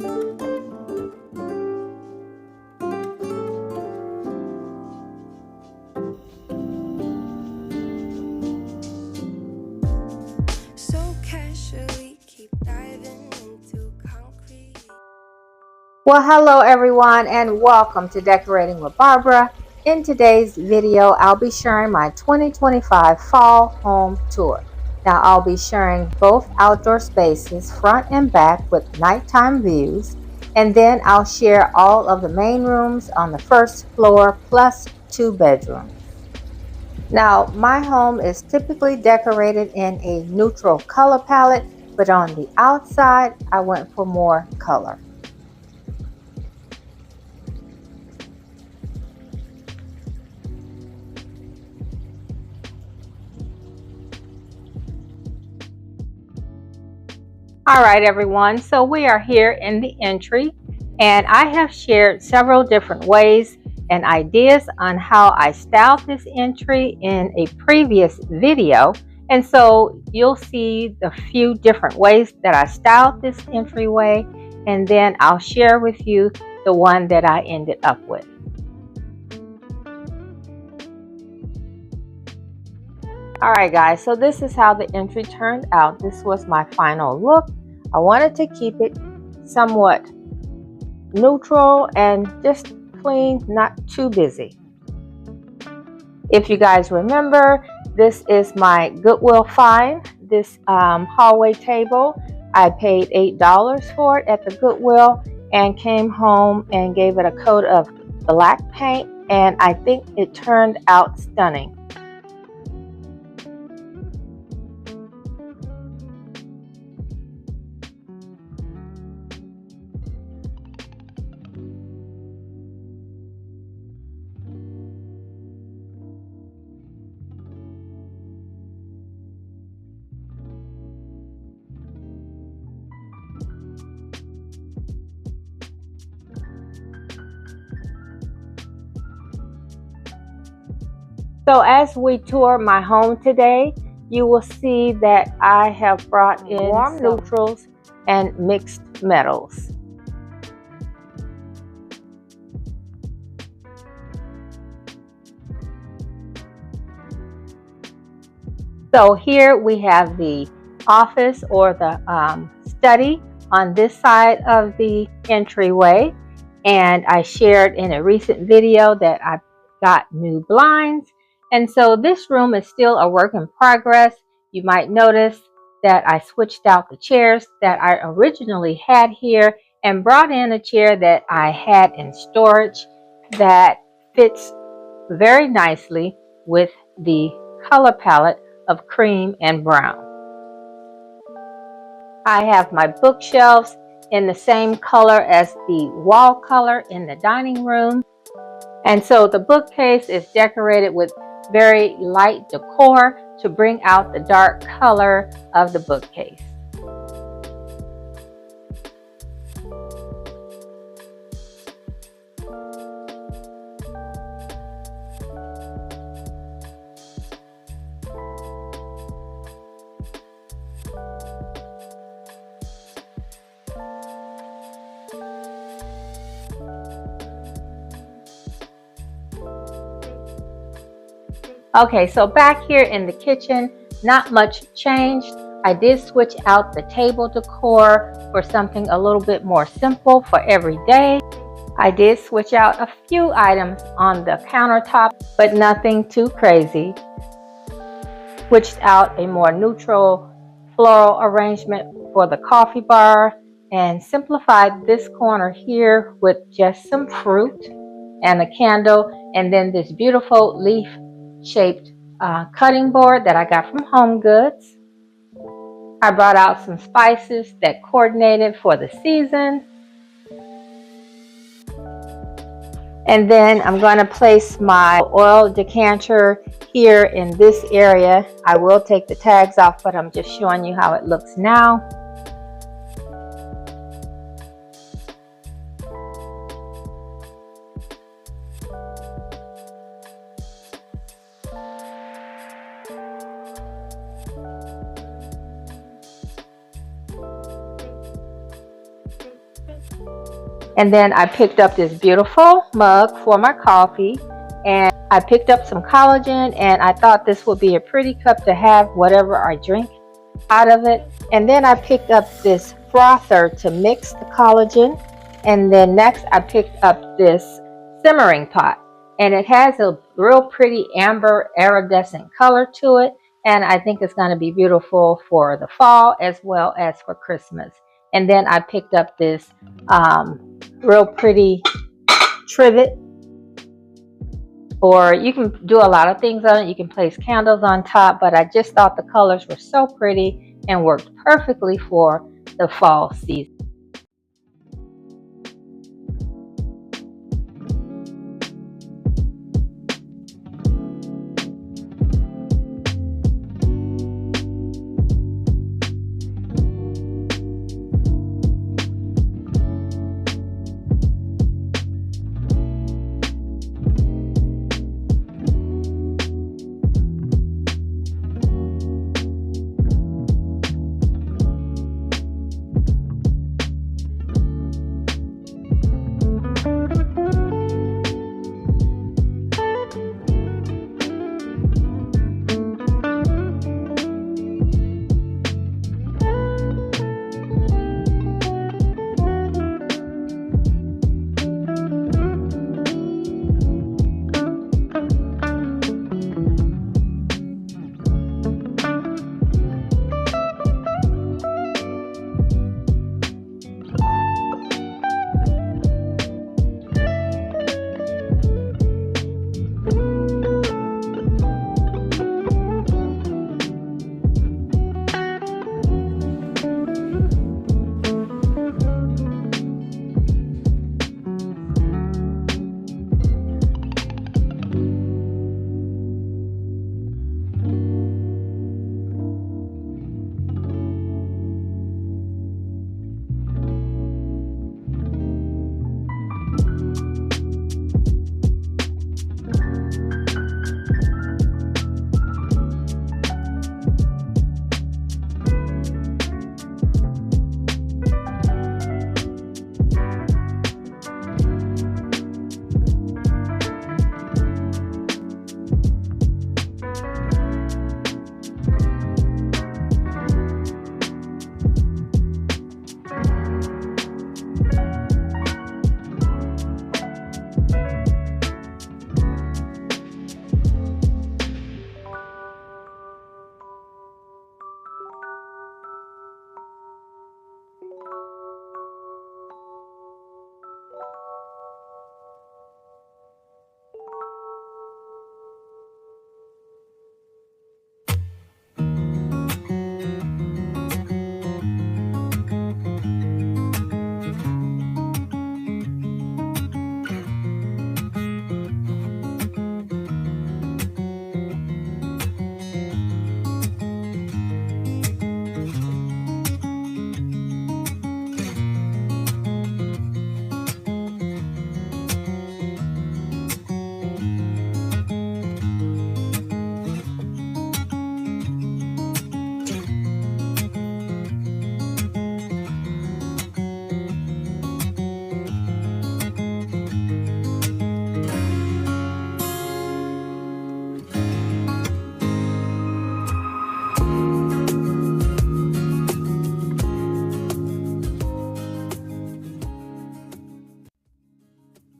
Well, hello everyone and welcome to Decorating with Barbara. In today's video, I'll be sharing my 2025 fall home tour. Now, I'll be sharing both outdoor spaces, front and back, with nighttime views, and then I'll share all of the main rooms on the first floor plus 2 bedrooms. Now, my home is typically decorated in a neutral color palette, but on the outside, I went for more color. All right, everyone, so we are here in the entry, and I have shared several different ways and ideas on how I styled this entry in a previous video. And so you'll see the few different ways that I styled this entryway, and then I'll share with you the one that I ended up with. All right, guys, so this is how the entry turned out. This was my final look. I wanted to keep it somewhat neutral and just clean, not too busy. If you guys remember, this is my Goodwill find, this hallway table. I paid $8 for it at the Goodwill and came home and gave it a coat of black paint, and I think it turned out stunning. So as we tour my home today, you will see that I have brought in warm neutrals and mixed metals. So here we have the office or the study on this side of the entryway, and I shared in a recent video that I got new blinds. And so this room is still a work in progress. You might notice that I switched out the chairs that I originally had here and brought in a chair that I had in storage that fits very nicely with the color palette of cream and brown. I have my bookshelves in the same color as the wall color in the dining room. And so the bookcase is decorated with very light decor to bring out the dark color of the bookcase. Okay, so back here in the kitchen, not much changed. I did switch out the table decor for something a little bit more simple for every day. I did switch out a few items on the countertop, but nothing too crazy. Switched out a more neutral floral arrangement for the coffee bar and simplified this corner here with just some fruit and a candle, and then this beautiful leaf shaped cutting board that I got from Home Goods. I brought out some spices that coordinated for the season. And then I'm going to place my oil decanter here in this area. I will take the tags off, but I'm just showing you how it looks now. And then I picked up this beautiful mug for my coffee, and I picked up some collagen, and I thought this would be a pretty cup to have whatever I drink out of it. And then I picked up this frother to mix the collagen. And then next I picked up this simmering pot, and it has a real pretty amber iridescent color to it, and I think it's going to be beautiful for the fall as well as for Christmas. And then I picked up this real pretty trivet, or you can do a lot of things on it. You can place candles on top, but I just thought the colors were so pretty and worked perfectly for the fall season.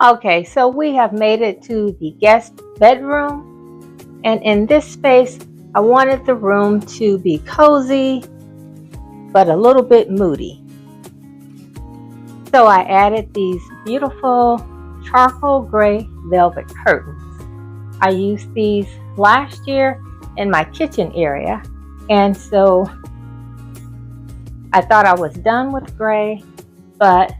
Okay, so we have made it to the guest bedroom, and in this space I wanted the room to be cozy but a little bit moody. So I added these beautiful charcoal gray velvet curtains. I used these last year in my kitchen area, and so I thought I was done with gray, but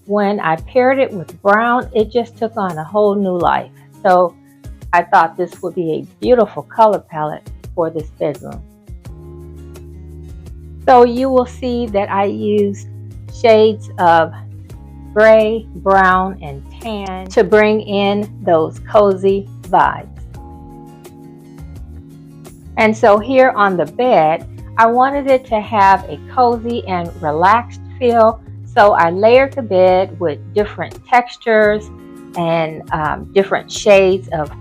when I paired it with brown, it just took on a whole new life. So I thought this would be a beautiful color palette for this bedroom. So you will see that I used shades of gray, brown, and tan to bring in those cozy vibes. And so here on the bed, I wanted it to have a cozy and relaxed feel. So I layered the bed with different textures and different shades of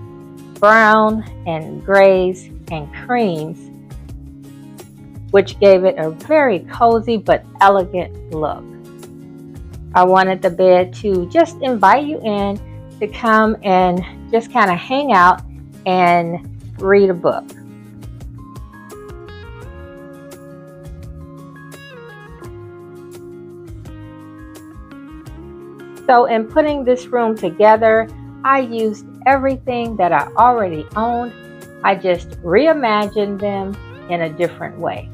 brown and grays and creams, which gave it a very cozy but elegant look. I wanted the bed to just invite you in to come and just kind of hang out and read a book. So in putting this room together, I used everything that I already owned. I just reimagined them in a different way.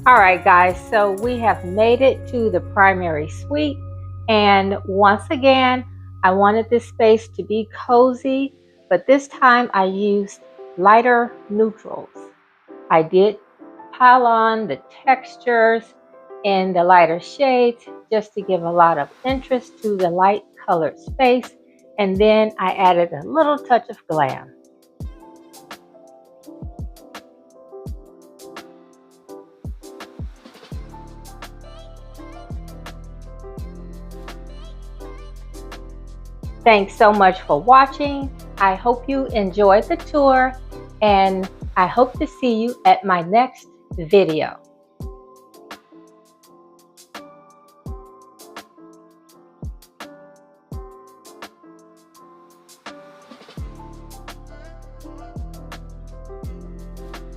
Alright guys, so we have made it to the primary suite, and once again I wanted this space to be cozy, but this time I used lighter neutrals. I did pile on the textures in the lighter shades just to give a lot of interest to the light colored space, and then I added a little touch of glam. Thanks so much for watching. I hope you enjoyed the tour, and I hope to see you at my next video.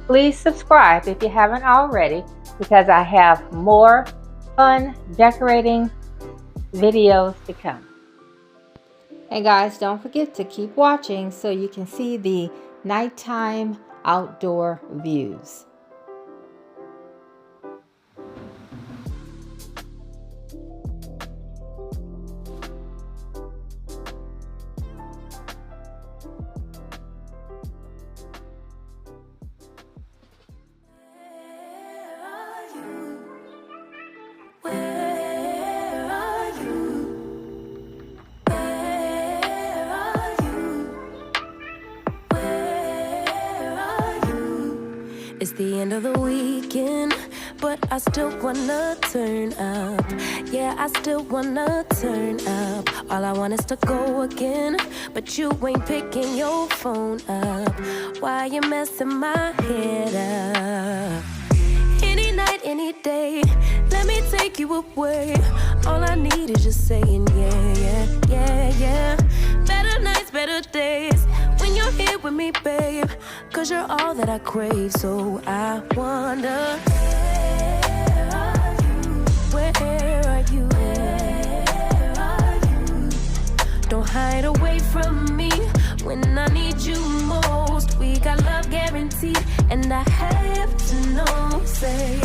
Please subscribe if you haven't already, because I have more fun decorating videos to come. And guys, don't forget to keep watching so you can see the nighttime outdoor views. It's the end of the weekend, but I still wanna turn up. Yeah, I still wanna turn up. All I want is to go again, but you ain't picking your phone up. Why you messing my head up? Any night, any day, let me take you away. All I need is just saying yeah, yeah, yeah, yeah. Better nights, better days, when you're here with me, babe, 'cause you're all that I crave. So I wonder, where are you? Where are you? Where are you? Don't hide away from me when I need you most. We got love guaranteed, and I have to know, say